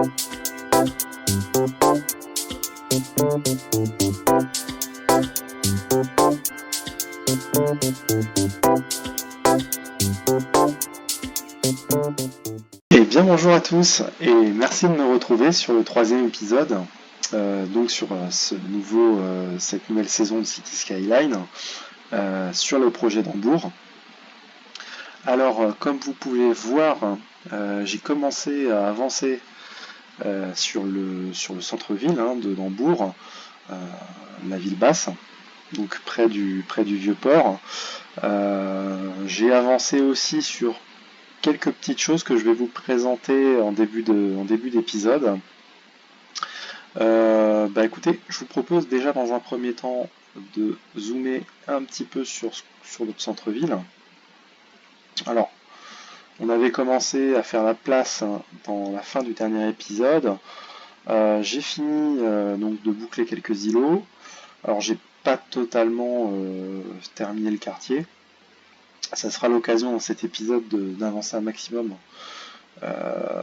Et bien bonjour à tous et merci de me retrouver sur le troisième épisode, donc sur cette nouvelle saison de City Skyline, sur le projet d'Hambourg. Alors comme vous pouvez voir, j'ai commencé à avancer sur le centre-ville d'Hambourg, la ville basse, donc près du vieux port. J'ai avancé aussi sur quelques petites choses que je vais vous présenter en début d'épisode. Écoutez, je vous propose déjà dans un premier temps de zoomer un petit peu sur notre centre-ville. Alors, on avait commencé à faire la place dans la fin du dernier épisode. J'ai fini donc de boucler quelques îlots. Alors, j'ai pas totalement terminé le quartier. Ça sera l'occasion dans cet épisode d'avancer un maximum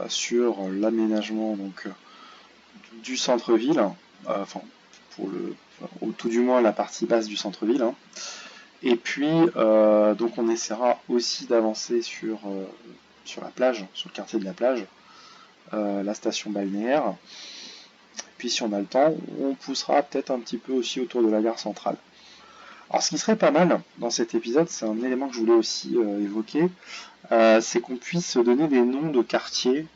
sur l'aménagement du centre-ville, ou tout du moins la partie basse du centre-ville. Et puis, donc on essaiera aussi d'avancer sur la plage, sur le quartier de la plage, la station balnéaire. Puis si on a le temps, on poussera peut-être un petit peu aussi autour de la gare centrale. Alors ce qui serait pas mal dans cet épisode, c'est un élément que je voulais aussi évoquer, c'est qu'on puisse donner des noms de quartiers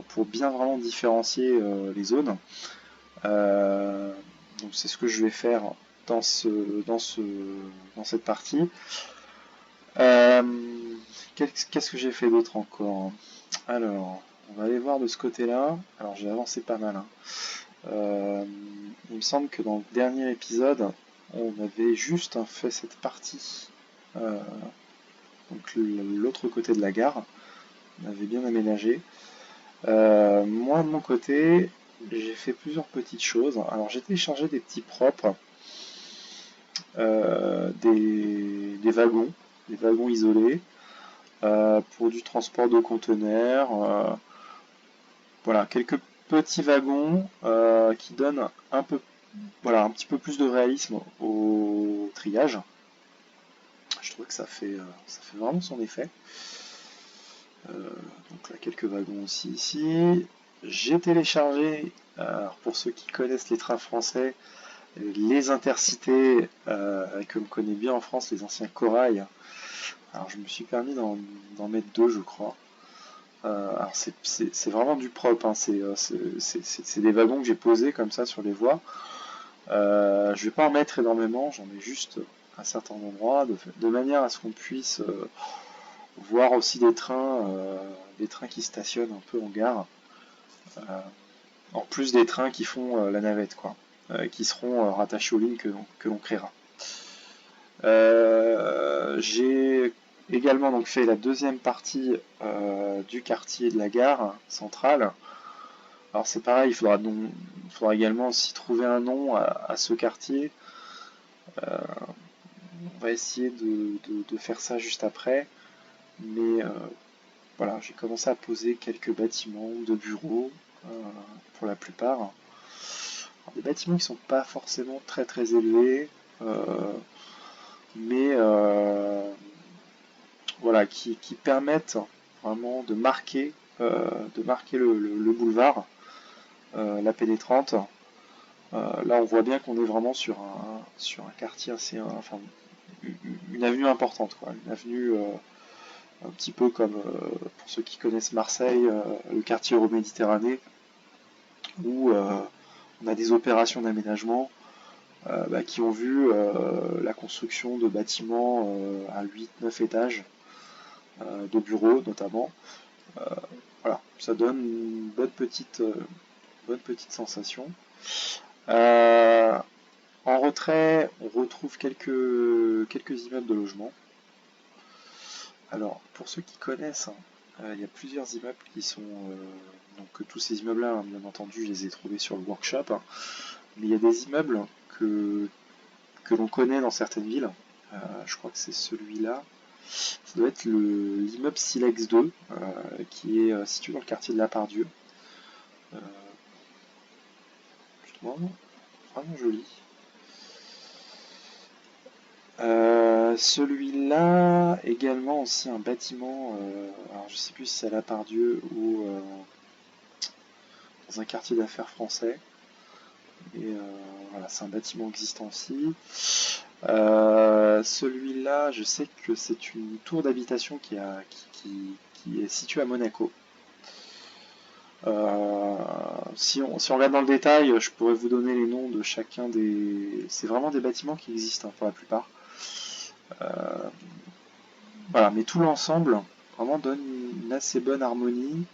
pour bien vraiment différencier les zones. Donc c'est ce que je vais faire dans cette partie. Qu'est-ce que j'ai fait d'autre encore? Alors, on va aller voir de ce côté-là. Alors j'ai avancé pas mal. Il me semble que dans le dernier épisode, on avait juste fait cette partie, donc l'autre côté de la gare. On avait bien aménagé. Moi de mon côté, j'ai fait plusieurs petites choses. Alors j'ai téléchargé des petits propres, des wagons isolés pour du transport de conteneurs. Voilà, quelques petits wagons qui donnent un petit peu plus de réalisme au triage. Je trouve que ça fait vraiment son effet. Donc là, quelques wagons aussi ici. J'ai téléchargé, pour ceux qui connaissent les trains français, les intercités que l'on connaît bien en France, les anciens corail. Alors je me suis permis d'en mettre deux, je crois. Alors c'est vraiment du propre, hein. C'est des wagons que j'ai posés comme ça sur les voies. Je vais pas en mettre énormément, j'en mets juste à certains endroits, de manière à ce qu'on puisse voir aussi des trains qui stationnent un peu en gare, en plus des trains qui font la navette, quoi, qui seront rattachés aux lignes que l'on créera. J'ai également donc fait la deuxième partie du quartier de la gare centrale. Alors c'est pareil, il faudra également aussi trouver un nom à ce quartier. On va essayer de faire ça juste après. Mais voilà, j'ai commencé à poser quelques bâtiments de bureaux pour la plupart. Alors, des bâtiments qui sont pas forcément très très élevés, mais voilà, qui permettent vraiment de marquer le boulevard, la pénétrante. Là, on voit bien qu'on est vraiment sur un quartier assez, enfin, une avenue importante, quoi, une avenue un petit peu comme pour ceux qui connaissent Marseille, le quartier Euroméditerranée, où on a des opérations d'aménagement qui ont vu la construction de bâtiments à 8-9 étages, de bureaux notamment. Voilà, ça donne une bonne petite sensation. En retrait, on retrouve quelques immeubles de logement. Alors, pour ceux qui connaissent, il y a plusieurs immeubles qui sont... donc tous ces immeubles-là, bien entendu, je les ai trouvés sur le workshop. Mais il y a des immeubles que l'on connaît dans certaines villes. Je crois que c'est celui-là. Ça doit être l'immeuble Silex 2, qui est situé dans le quartier de la Pardieu. Justement, vraiment joli. Celui-là, également aussi un bâtiment, alors je sais plus si c'est à La Part-Dieu ou dans un quartier d'affaires français. Et voilà, c'est un bâtiment existant aussi. Celui-là, je sais que c'est une tour d'habitation qui est située à Monaco. Si on regarde dans le détail, je pourrais vous donner les noms de chacun des... C'est vraiment des bâtiments qui existent, hein, pour la plupart. Voilà, mais tout l'ensemble vraiment donne une assez bonne harmonie.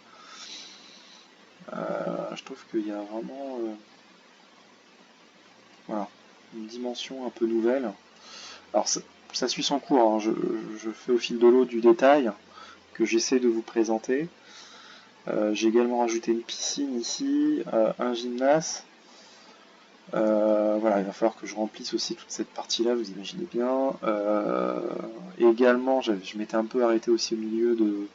Je trouve qu'il y a vraiment voilà, une dimension un peu nouvelle. Alors ça suit son cours, hein. Je fais au fil de l'eau du détail que j'essaie de vous présenter. J'ai également rajouté une piscine ici, un gymnase. Voilà, il va falloir que je remplisse aussi toute cette partie-là, vous imaginez bien. Et également, je m'étais un peu arrêté aussi au milieu de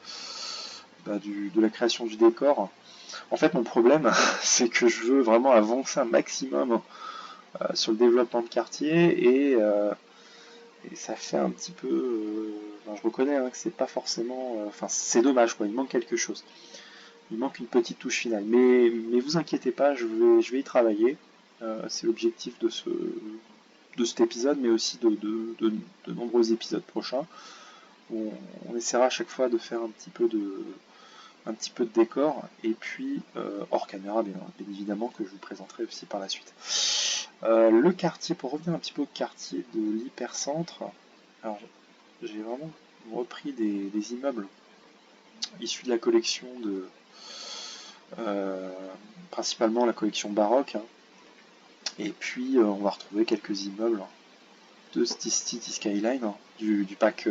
la création du décor. En fait, mon problème, c'est que je veux vraiment avancer un maximum sur le développement de quartier et ça fait un petit peu. Je reconnais, hein, que c'est pas forcément. Enfin, c'est dommage, quoi. Il manque quelque chose. Il manque une petite touche finale. Mais vous inquiétez pas, je vais y travailler. C'est l'objectif de cet épisode, mais aussi de nombreux épisodes prochains. On essaiera à chaque fois de faire un petit peu de décor, et puis hors caméra, bien évidemment, que je vous présenterai aussi par la suite. Le quartier, pour revenir un petit peu au quartier de l'hypercentre, alors j'ai vraiment repris des immeubles issus de la collection principalement la collection baroque, hein. Et puis on va retrouver quelques immeubles de City Skyline, hein, du pack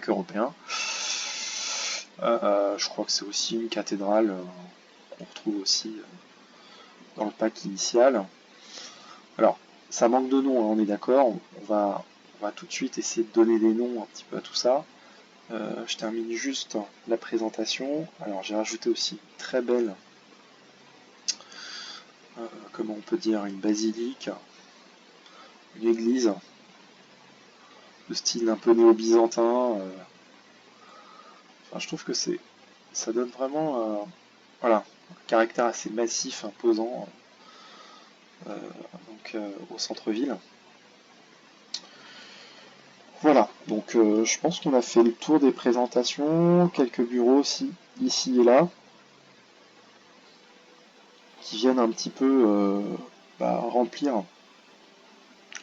européen. Je crois que c'est aussi une cathédrale qu'on retrouve aussi dans le pack initial. Alors, ça manque de noms, hein, on est d'accord. On va tout de suite essayer de donner des noms un petit peu à tout ça. Je termine juste la présentation. Alors, j'ai rajouté aussi une très belle, comment on peut dire, une basilique, une église de style un peu néo-byzantin. Enfin, je trouve que ça donne vraiment voilà, un caractère assez massif, imposant, au centre-ville. Voilà, donc je pense qu'on a fait le tour des présentations, quelques bureaux aussi, ici et là, qui viennent un petit peu remplir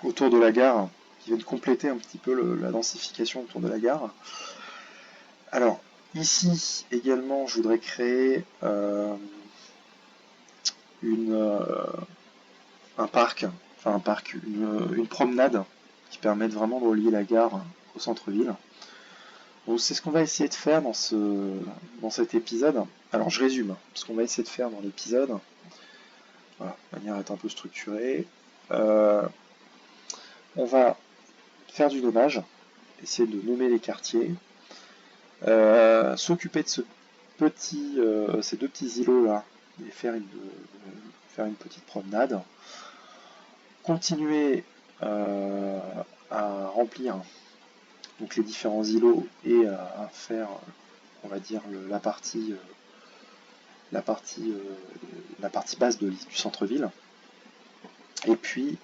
autour de la gare, qui viennent compléter un petit peu la densification autour de la gare. Alors, ici également, je voudrais créer un parc, une promenade qui permette vraiment de relier la gare au centre-ville. Donc c'est ce qu'on va essayer de faire dans cet épisode. Alors je résume, ce qu'on va essayer de faire dans l'épisode. Voilà, la manière est un peu structurée. On va faire du nommage, essayer de nommer les quartiers, s'occuper de ces deux petits îlots là, et faire une petite promenade, continuer à remplir donc les différents îlots et à faire, on va dire, la partie basse du centre-ville. Et puis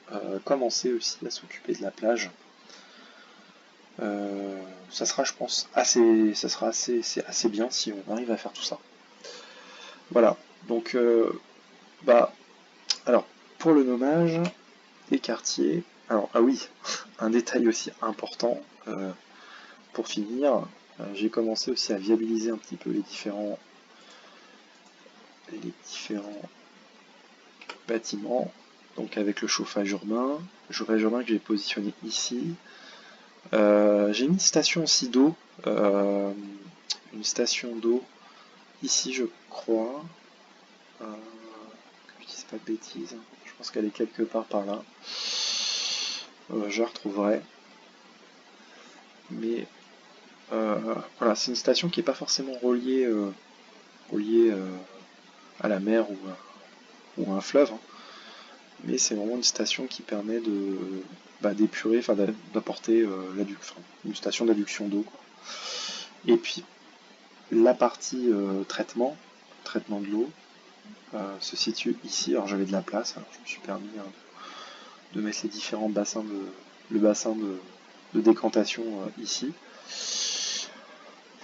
commencer aussi à s'occuper de la plage. Ça sera, je pense, assez bien si on arrive à faire tout ça. Voilà. Donc, alors, pour le nommage des quartiers, alors, ah oui, un détail aussi important, pour finir, j'ai commencé aussi à viabiliser un petit peu les différents bâtiments, donc avec le chauffage urbain que j'ai positionné ici. J'ai mis une station aussi d'eau, une station d'eau ici, je crois, que je dise pas de bêtises, je pense qu'elle est quelque part par là, je la retrouverai, mais voilà, c'est une station qui n'est pas forcément reliée à la mer ou un fleuve, hein. Mais c'est vraiment une station qui permet d'épurer, enfin d'apporter une station d'adduction d'eau, quoi. Et puis la partie traitement de l'eau, se situe ici. Alors j'avais de la place, alors je me suis permis de mettre les différents bassins le bassin de décantation ici.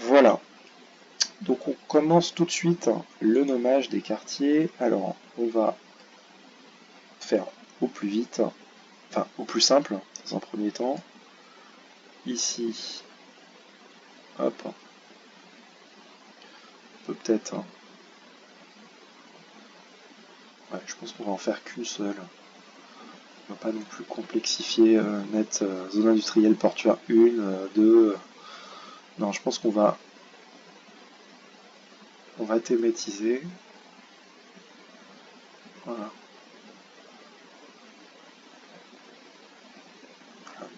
Voilà. Donc on commence tout de suite le nommage des quartiers. Alors on va faire au plus vite, enfin au plus simple dans un premier temps. Ici, hop, on peut peut-être, ouais, je pense qu'on va en faire qu'une seule. On va pas non plus complexifier, mettre zone industrielle portuaire 1, 2. Non, je pense on va thématiser. Voilà.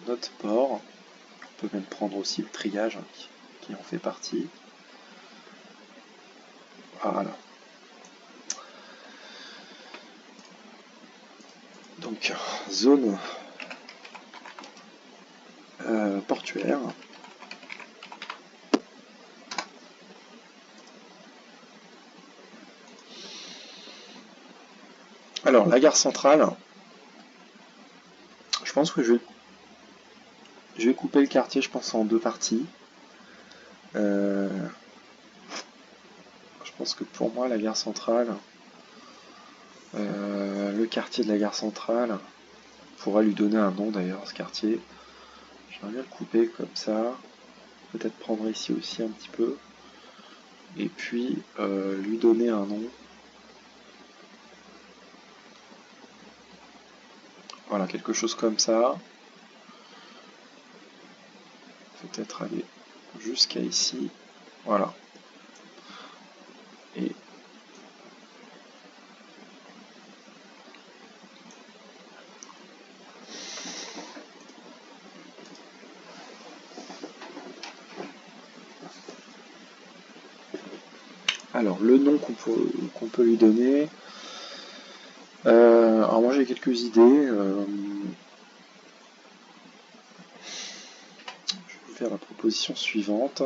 Notre port. On peut même prendre aussi le triage, hein, qui en fait partie. Voilà. Donc, zone portuaire. Alors, la gare centrale, je pense que je vais couper le quartier, je pense, en deux parties. Je pense que pour moi, la gare centrale, le quartier de la gare centrale, on pourra lui donner un nom d'ailleurs, ce quartier. J'aimerais bien le couper comme ça. Peut-être prendre ici aussi un petit peu. Et puis, lui donner un nom. Voilà, quelque chose comme ça. Peut-être aller jusqu'à ici. Voilà. Et alors, le nom qu'on peut lui donner. Alors moi j'ai quelques idées. Je vais vous faire la proposition suivante.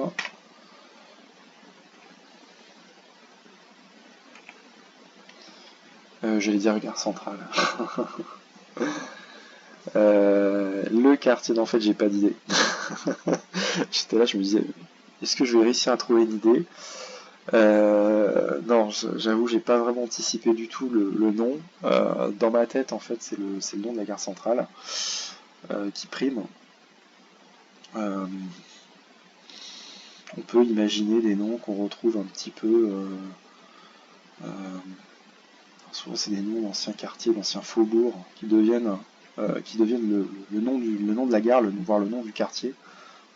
J'allais dire gare centrale. Le quartier, en fait j'ai pas d'idée. J'étais là, je me disais, est-ce que je vais réussir à trouver une idée? Non, j'avoue, j'ai pas vraiment anticipé du tout le nom. Dans ma tête, en fait, c'est le nom de la gare centrale qui prime. On peut imaginer des noms qu'on retrouve un petit peu. Souvent, c'est des noms d'anciens quartiers, d'anciens faubourgs qui deviennent le nom de la gare, voire le nom du quartier.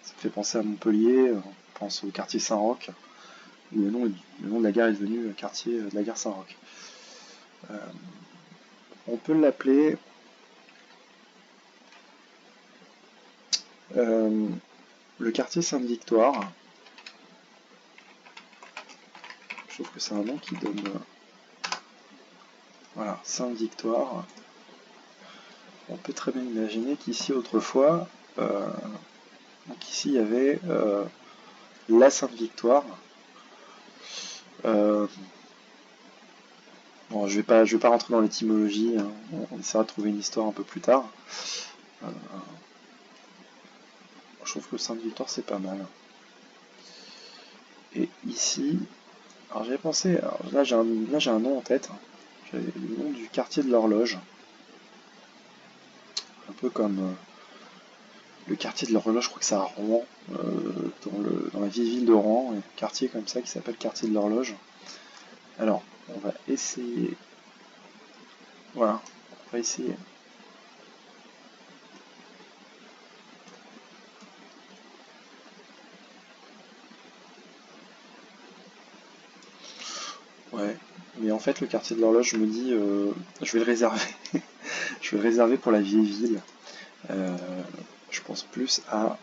Ça me fait penser à Montpellier, on pense au quartier Saint-Roch, où le nom de la gare est devenu quartier de la gare Saint-Roch. On peut l'appeler le quartier Sainte-Victoire. Je trouve que c'est un nom qui donne. Voilà, Sainte-Victoire. On peut très bien imaginer qu'ici autrefois, donc ici il y avait la Sainte-Victoire. Bon, je vais pas rentrer dans l'étymologie, hein. On essaiera de trouver une histoire un peu plus tard. Je trouve que Sainte-Victoire c'est pas mal. Et ici, alors j'avais pensé, alors là j'ai un nom en tête, j'ai le nom du quartier de l'horloge, un peu comme le quartier de l'horloge, je crois que c'est à Rouen, dans la vieille ville de Rouen, il y a un quartier comme ça qui s'appelle quartier de l'horloge. Alors, on va essayer, voilà, on va essayer. Ouais, mais en fait le quartier de l'horloge, je me dis, je vais le réserver. Je vais le réserver pour la vieille ville. Je pense plus à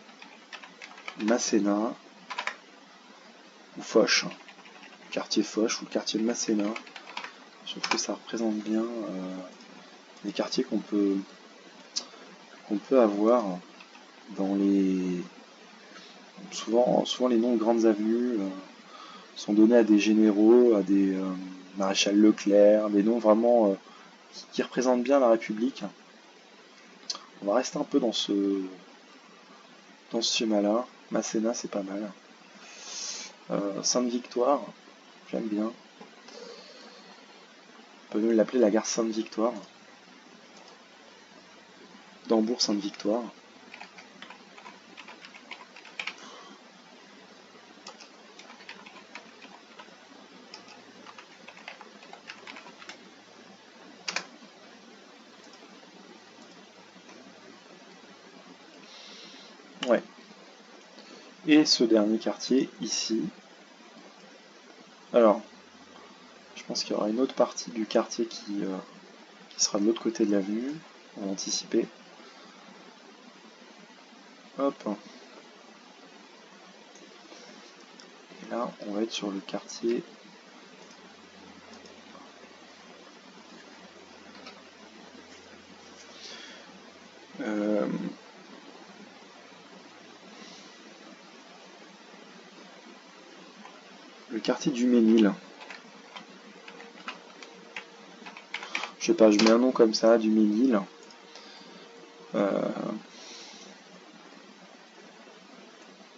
Masséna ou Foch, quartier Foch ou le quartier de Masséna. Je trouve que ça représente bien les quartiers qu'on peut avoir dans les... Souvent les noms de grandes avenues sont donnés à des généraux, à des maréchal Leclerc, des noms vraiment qui représentent bien la République. On va rester un peu dans ce schéma-là. Masséna, c'est pas mal. Sainte-Victoire, j'aime bien. On peut même l'appeler la gare Sainte-Victoire. Dambourg Sainte-Victoire. Ouais. Et ce dernier quartier ici. Alors, je pense qu'il y aura une autre partie du quartier qui sera de l'autre côté de l'avenue. On va anticiper. Hop. Et là, on va être sur le quartier. Le quartier du Ménil. Je sais pas, je mets un nom comme ça, du Ménil.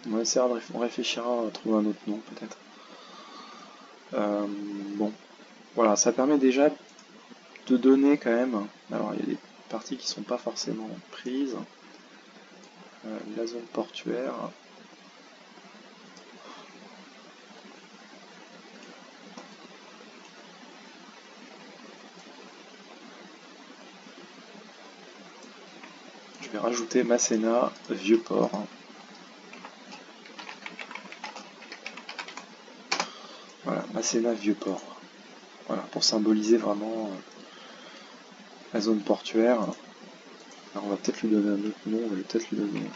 On réfléchira à trouver un autre nom peut-être. Bon, voilà, ça permet déjà de donner quand même. Alors il y a des parties qui sont pas forcément prises. La zone portuaire. Je vais rajouter Masséna, Vieux-Port. Voilà, Masséna, Vieux-Port. Voilà, pour symboliser vraiment la zone portuaire. Alors on va peut-être lui donner un autre nom, on va peut-être lui donner...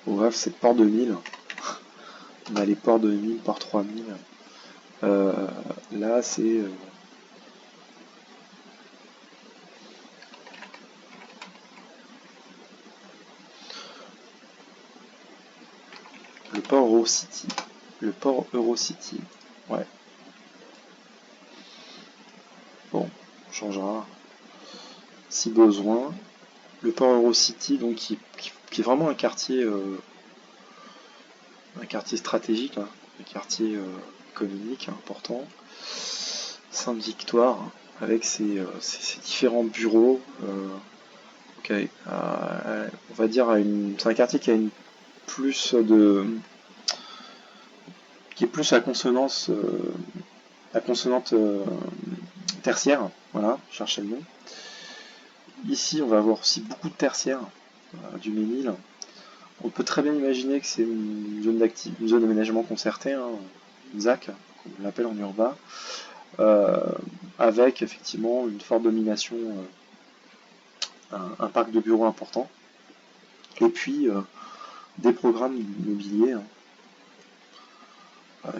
Au Havre, c'est Port 2000. On a les ports 2000, Port 3000. Là, c'est... le port Eurocity. Le port Eurocity. Ouais. Bon, on changera. Si besoin. Le port Eurocity, donc qui est vraiment un quartier stratégique, hein, un quartier économique important. Sainte-Victoire, avec ses différents bureaux. Okay. On va dire c'est un quartier qui a une plus de qui est plus à consonance à consonante tertiaire, voilà, je cherchais le nom. Ici, on va avoir aussi beaucoup de tertiaires du Ménil. On peut très bien imaginer que c'est une zone d'aménagement concerté, hein, une ZAC, comme on l'appelle en urbain, avec effectivement une forte domination, un parc de bureaux important, et puis des programmes immobiliers. Hein.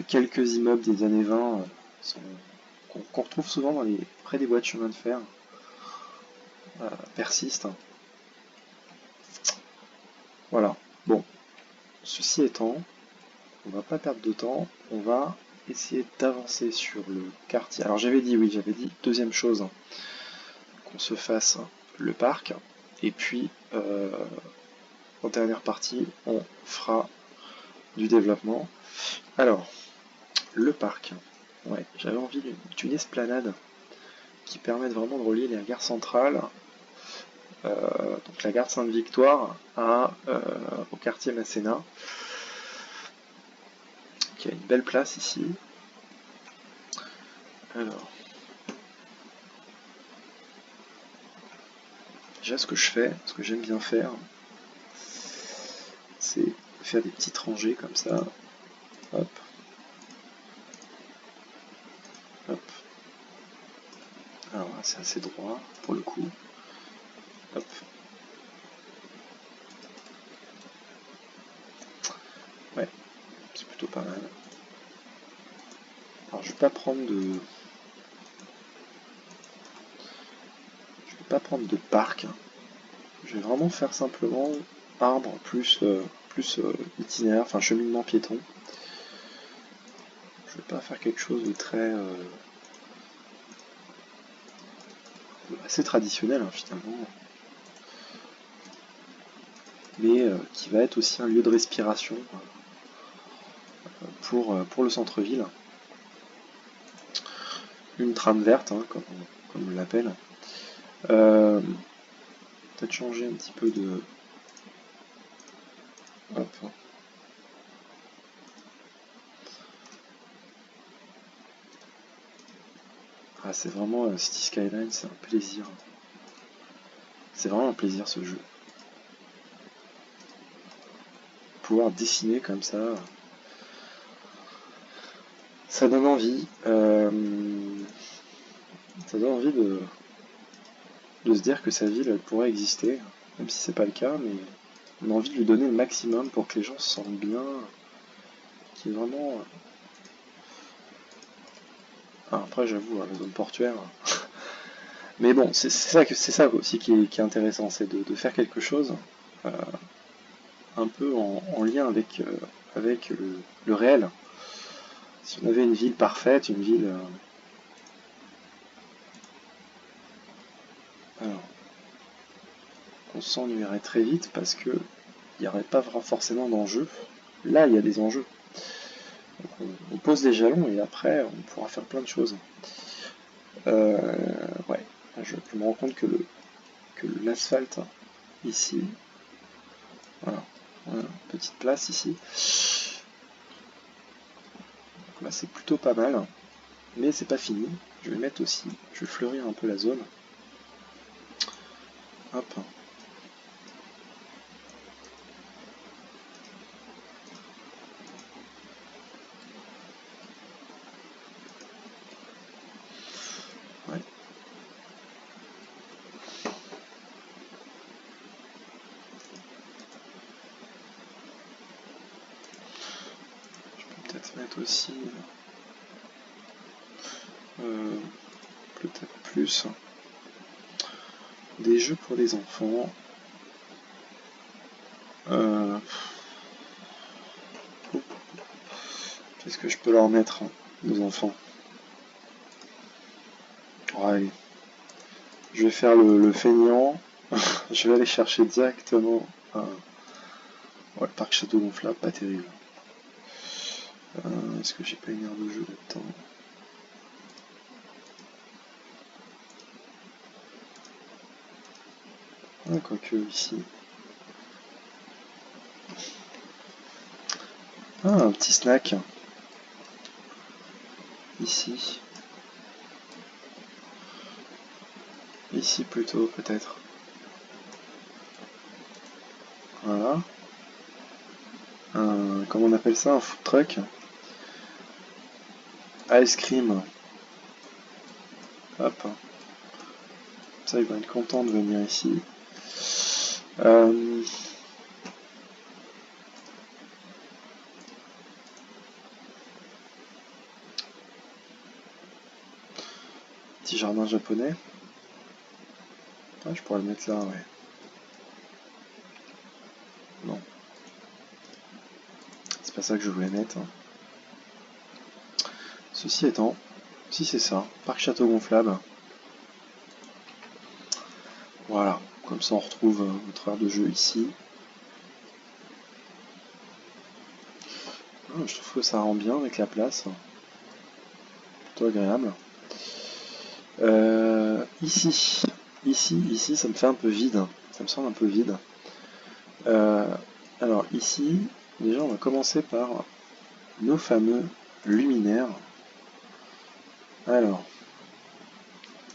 Quelques immeubles des années 20 qu'on retrouve souvent près des voies de chemin de fer persistent. Voilà. Bon, ceci étant, on va pas perdre de temps, on va essayer d'avancer sur le quartier. Alors j'avais dit, deuxième chose, qu'on se fasse le parc, et puis en dernière partie, on fera du développement. Alors, le parc, ouais, j'avais envie d'une esplanade qui permette vraiment de relier la gare centrale, donc la gare Sainte-Victoire, au quartier Masséna, qui a une belle place ici. Alors, déjà ce que j'aime bien faire, c'est faire des petites rangées comme ça. Hop. Hop. Alors là, c'est assez droit pour le coup. Hop. Ouais, c'est plutôt pas mal. Alors je vais pas prendre de pas prendre de parc. Je vais vraiment faire simplement arbre plus itinéraire, enfin cheminement piéton. Je vais pas faire quelque chose de très assez traditionnel finalement, mais qui va être aussi un lieu de respiration pour le centre-ville. Une trame verte, comme on l'appelle. Peut-être changer un petit peu de... Hop. Ah, c'est vraiment City Skyline, c'est un plaisir. C'est vraiment un plaisir ce jeu. Pouvoir dessiner comme ça donne envie. Ça donne envie de se dire que sa ville elle pourrait exister, même si c'est pas le cas, mais on a envie de lui donner le maximum pour que les gens se sentent bien, qu'il y ait vraiment... Ah, après j'avoue, la zone portuaire... Mais bon, c'est ça aussi qui est intéressant, c'est de faire quelque chose un peu en lien avec le réel. Si on avait une ville parfaite, une ville... alors, on s'ennuierait très vite parce que il n'y aurait pas forcément d'enjeux. Là, il y a des enjeux. Donc, on pose les jalons et après, on pourra faire plein de choses. Ouais, je me rends compte que l'asphalte ici, voilà, petite place ici. Là, c'est plutôt pas mal, mais c'est pas fini. Je vais mettre aussi, je vais fleurir un peu la zone. Hop. Ouais. Je peux peut-être mettre aussi peut-être plus des jeux pour les enfants. Qu'est-ce que je peux leur mettre aux enfants? Ouais, je vais faire le feignant. Je vais aller chercher directement ouais, le parc Château Gonflable, pas terrible. Est-ce que j'ai pas une aire de jeu là-dedans? Ah, quoique ici. Ah, un petit snack. Ici. Ici plutôt, peut-être. Voilà. Comment on appelle ça? Un food truck. Ice cream. Hop. Ça, ils vont être contents de venir ici. Petit jardin japonais. Ah, je pourrais le mettre là, ouais. Non. C'est pas ça que je voulais mettre. Ceci étant, si c'est ça, parc Château Gonflable. Voilà, comme ça on retrouve notre aire de jeu ici. Ah, je trouve que ça rend bien avec la place. Plutôt agréable. Ici, ça me fait un peu vide. Ça me semble un peu vide. Alors ici, déjà on va commencer par nos fameux luminaires. Alors,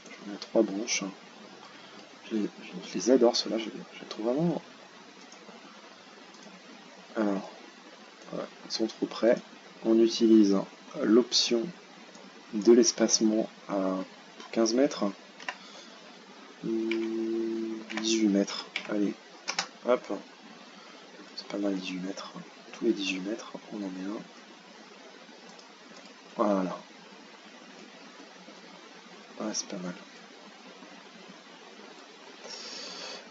je mets 3 branches. Je les adore ceux-là, je les trouve vraiment... Alors, voilà, ils sont trop près. On utilise l'option de l'espacement à 15 mètres. 18 mètres. Allez, hop. C'est pas mal 18 mètres. Tous les 18 mètres, on en met un. Voilà. Ouais, c'est pas mal.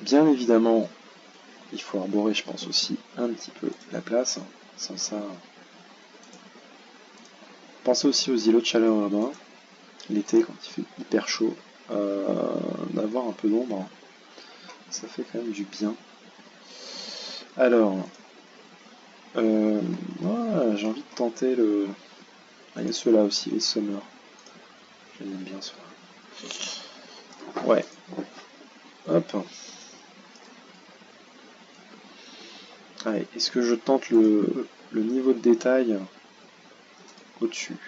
Bien évidemment, il faut arborer, je pense aussi, un petit peu la place. Sans ça, pensez aussi aux îlots de chaleur urbains. L'été, quand il fait hyper chaud, d'avoir un peu d'ombre, ça fait quand même du bien. Alors, ouais, j'ai envie de tenter le... Ah, il y a ceux-là aussi, les Summer. J'aime bien ceux-là. Ouais. Hop. Allez, est-ce que je tente le niveau de détail au-dessus?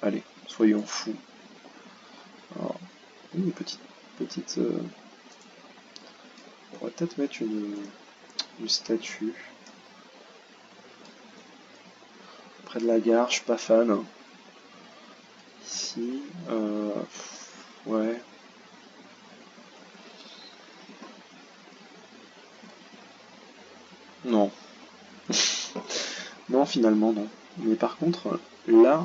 Allez, soyons fous. Alors, une petite on pourrait peut-être mettre une statue près de la gare, je suis pas fan. Hein. Ici, ouais. Non. Non, finalement, non. Mais par contre, là,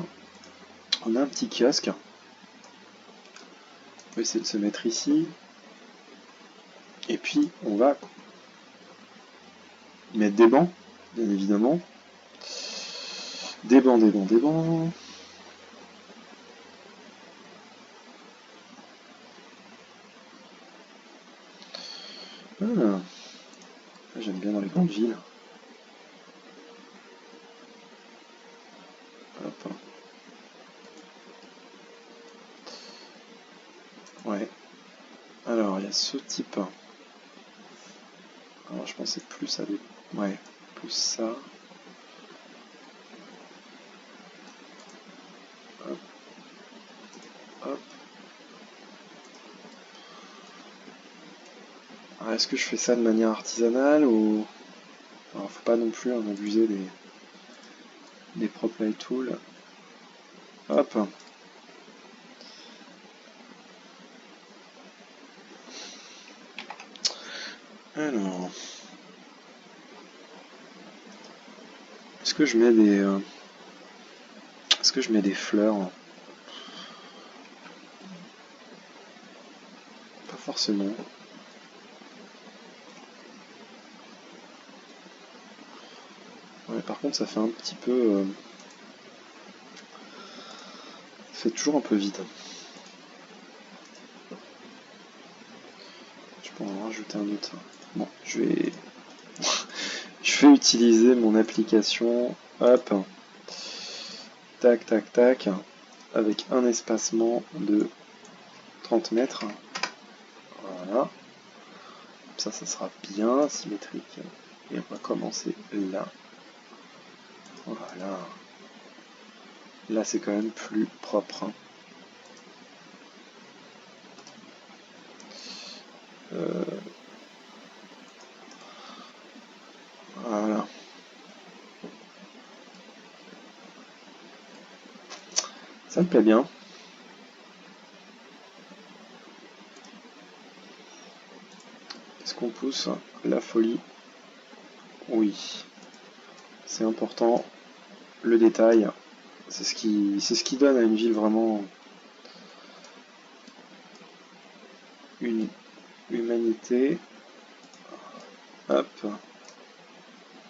on a un petit kiosque. On va essayer de se mettre ici. Et puis, on va mettre des bancs, bien évidemment. Des bancs, des bancs, des bancs. Ah, j'aime bien dans les grandes villes. Hop. Ouais. Alors, il y a ce type. Alors, je pensais plus à des... Ouais, plus ça. Hop. Hop. Alors, est-ce que je fais ça de manière artisanale ou... Alors, faut pas non plus en abuser des prop light tools. Hop. Alors... Est-ce que je mets des... Est-ce que je mets des fleurs? Pas forcément. Ouais, par contre, ça fait un petit peu... ça fait toujours un peu vide. Je peux en rajouter un autre. Bon, je vais... je vais utiliser mon application. Hop. Tac, tac, tac. Avec un espacement de 30 mètres. Voilà. Ça sera bien symétrique. Et on va commencer là. Voilà. Là, c'est quand même plus propre. Hein. Voilà. Ça me plaît bien. Est-ce qu'on pousse la folie? Oui. C'est important. Le détail, c'est ce qui donne à une ville vraiment une humanité. Hop.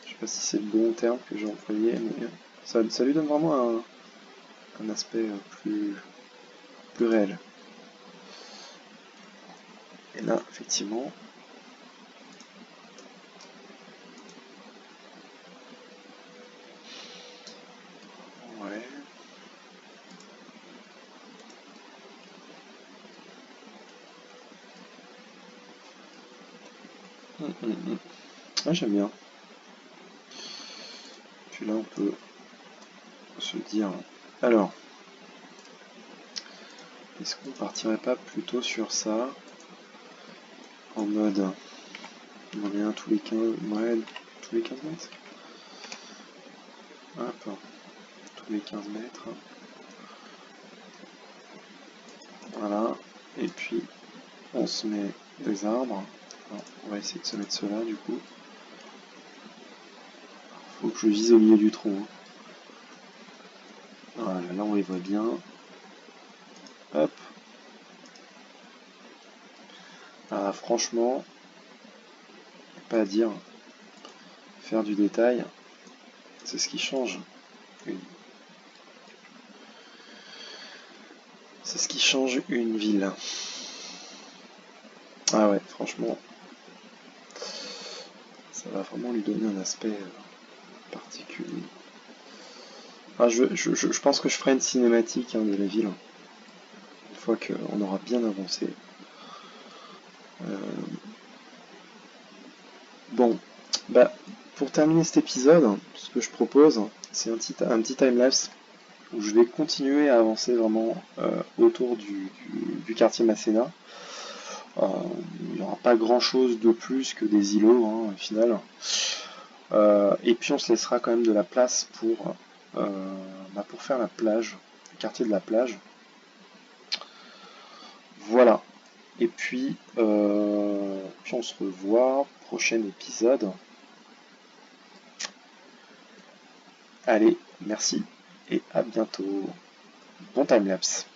Je sais pas si c'est le bon terme que j'ai employé, mais ça lui donne vraiment un aspect plus réel. Et là, effectivement, ouais. Ah, j'aime bien. Puis là, on peut se dire... Alors, est-ce qu'on partirait pas plutôt sur ça en mode... On en met un tous les 15... Ouais, tous les 15 mètres. Hop, tous les 15 mètres. Voilà. Et puis, on se met des arbres. Alors, on va essayer de se mettre cela du coup. Faut que je vise au milieu du tronc. Hein. Voilà, là on les voit bien. Hop. Ah, franchement, pas à dire. Faire du détail, c'est ce qui change. C'est ce qui change une ville. Ah ouais, franchement, ça va vraiment lui donner un aspect particulier. Ah, je pense que je ferai une cinématique de la ville, une fois qu'on aura bien avancé. Bon, bah, pour terminer cet épisode, ce que je propose, c'est un petit timelapse où je vais continuer à avancer vraiment autour du quartier Masséna. Il n'y aura pas grand chose de plus que des îlots, au final. Et puis on se laissera quand même de la place pour faire la plage, le quartier de la plage. Voilà. Et puis on se revoit, prochain épisode. Allez, merci et à bientôt. Bon timelapse.